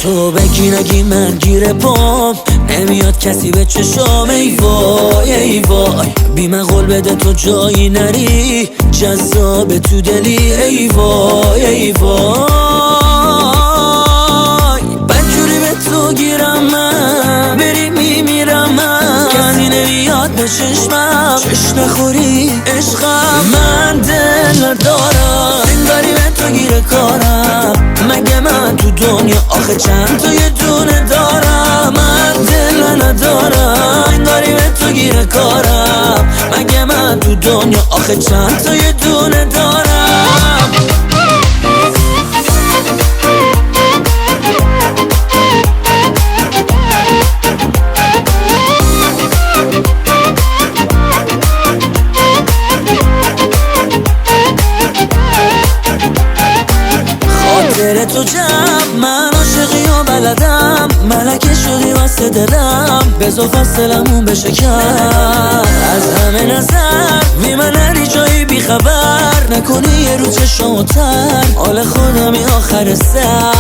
تو بگی نگی من گیره پام نمیاد کسی به چشام. ای وای ای وای بی من قول بده تو جایی نری جذاب تو دلی. ای وای ای وای بدجوری به تو گیرم من بری میمیرم من کسی نمیاد به چشمم چش نخوری عشقم. من دل ندارم انگاری به تو گیره کارم مگه من تو دنیا آخه چند تا یه دونه دارم. من دل ندارم انگاری به تو گیره کارم مگه من تو دنیا آخه چند تا یه دونه دارم. خاطر تو جمع من عاشقی و بلدم ملکه شدی واسه دلم بزا فاصلمون بشه کم. از همه نظر بی من نری جایی بی خبر نکنی یه رو چشم تر حال خودمی آخر سر.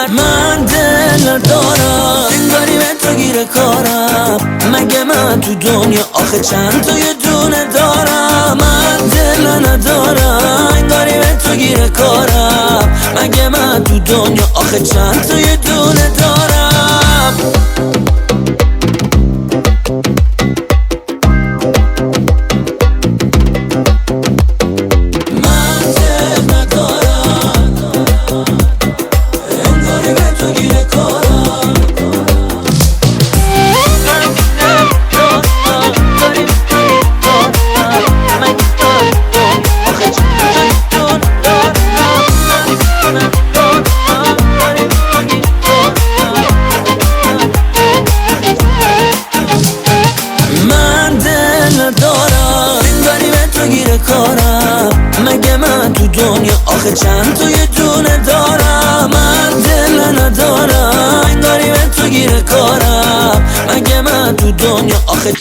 من دل ندارم انگاری به تو گیره کارم مگه من تو دنیا آخه چند تا یه دونه دارم. من دل ندارم انگاری به تو گیره کارم مگه من تو دنیا آخه چند تا یه دونه دارم. من دل ندارم انگاری به تو گیره کارم مگه من تو دنیا آخه چند تا یه دونه دارم. من دل ندارم انگاری به تو گیره کارم مگه من تو دنیا آخه